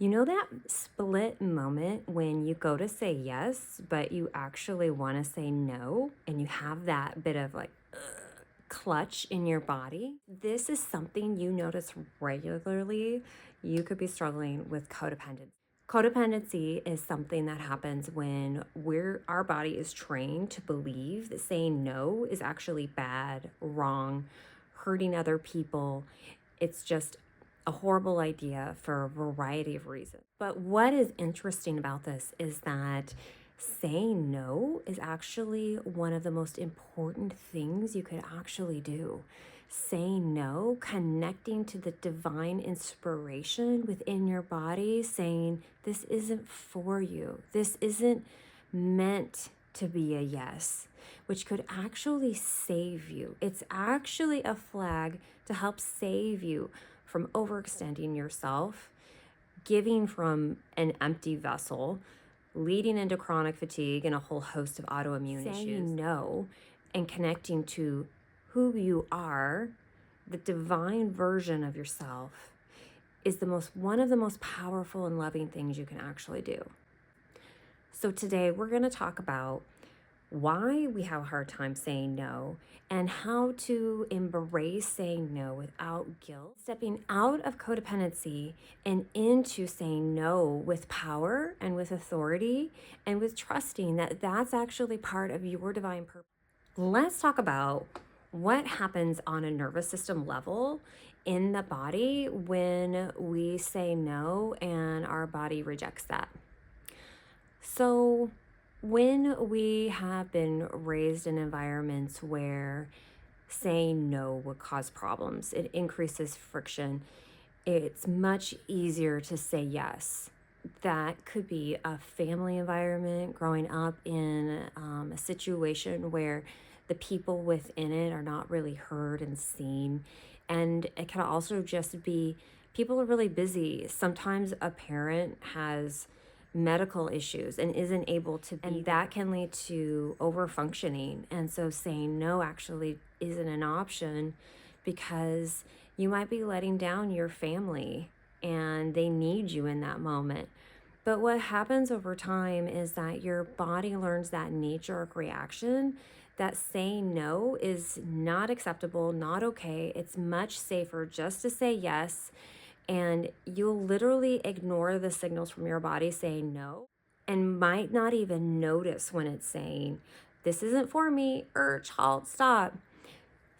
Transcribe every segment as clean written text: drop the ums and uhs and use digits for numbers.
You know that split moment when you go to say yes, but you actually want to say no, and you have that bit of like clutch in your body? This is something you notice regularly. You could be struggling with codependency. Codependency is something that happens when our body is trained to believe that saying no is actually bad, wrong, hurting other people. It's just a horrible idea for a variety of reasons. But what is interesting about this is that saying no is actually one of the most important things you could actually do. Saying no, connecting to the divine inspiration within your body, saying, this isn't for you. This isn't meant to be a yes, which could actually save you. It's actually a flag to help save you from overextending yourself, giving from an empty vessel, leading into chronic fatigue and a whole host of autoimmune issues. Saying no and connecting to who you are, the divine version of yourself, is one of the most powerful and loving things you can actually do. So today we're going to talk about why we have a hard time saying no and how to embrace saying no without guilt, stepping out of codependency and into saying no with power and with authority and with trusting that that's actually part of your divine purpose. Let's talk about what happens on a nervous system level in the body when we say no and our body rejects that. So when we have been raised in environments where saying no would cause problems, it increases friction, it's much easier to say yes. That could be a family environment, growing up in a situation where the people within it are not really heard and seen. And it can also just be people are really busy. Sometimes a parent has medical issues and isn't able to be, and that can lead to over functioning. And so saying no actually isn't an option because you might be letting down your family and they need you in that moment. But what happens over time is that your body learns that knee-jerk reaction that saying no is not acceptable, not okay. It's much safer just to say yes. And you'll literally ignore the signals from your body saying no and might not even notice when it's saying, this isn't for me, urge, halt, stop.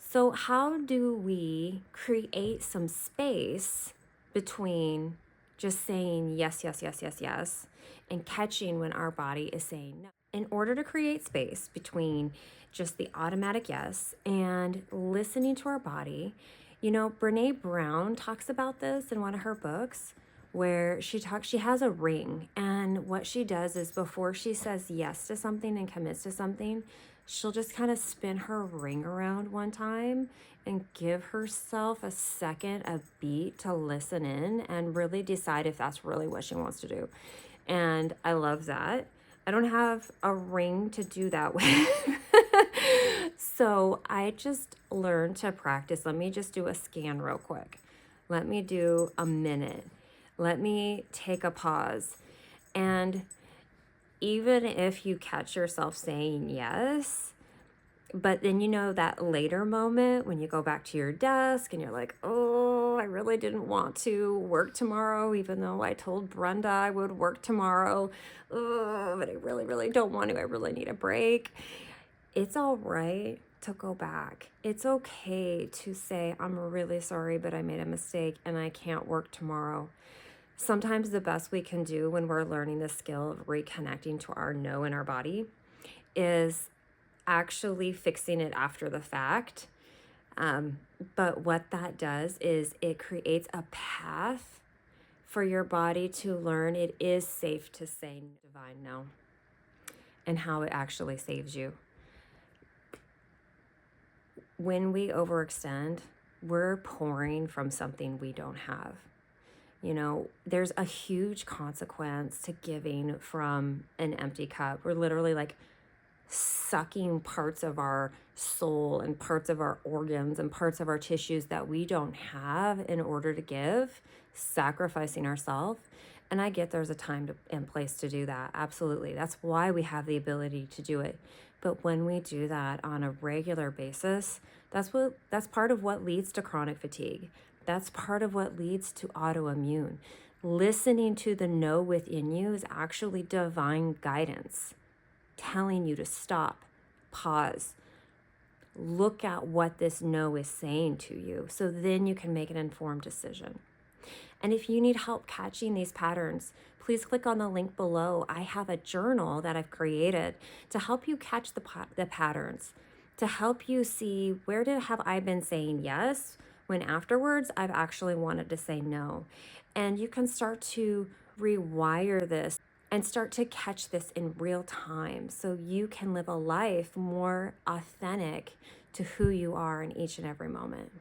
So how do we create some space between just saying yes, yes, yes, yes, yes, and catching when our body is saying no? In order to create space between just the automatic yes and listening to our body, Brene Brown talks about this in one of her books where she has a ring, and what she does is before she says yes to something and commits to something, she'll just kind of spin her ring around one time and give herself a second, a beat to listen in and really decide if that's really what she wants to do. And I love that. I don't have a ring to do that with. So I just learned to practice. Let me just do a scan real quick. Let me do a minute. Let me take a pause. And even if you catch yourself saying yes, but then that later moment when you go back to your desk and you're like, oh, I really didn't want to work tomorrow, even though I told Brenda I would work tomorrow. Oh, but I really, really don't want to. I really need a break. It's all right to go back. It's okay to say, I'm really sorry, but I made a mistake and I can't work tomorrow. Sometimes the best we can do when we're learning the skill of reconnecting to our no in our body is actually fixing it after the fact. But what that does is it creates a path for your body to learn it is safe to say divine no and how it actually saves you. When we overextend, we're pouring from something we don't have. There's a huge consequence to giving from an empty cup. We're literally like sucking parts of our soul and parts of our organs and parts of our tissues that we don't have in order to give sacrificing ourselves. And I get there's a time and place to do that. Absolutely. That's why we have the ability to do it. But when we do that on a regular basis, that's part of what leads to chronic fatigue. That's part of what leads to autoimmune. Listening to the no within you is actually divine guidance, telling you to stop, pause, look at what this no is saying to you, so then you can make an informed decision. And if you need help catching these patterns, please click on the link below. I have a journal that I've created to help you catch the patterns, to help you see where have I been saying yes when afterwards I've actually wanted to say no. And you can start to rewire this and start to catch this in real time so you can live a life more authentic to who you are in each and every moment.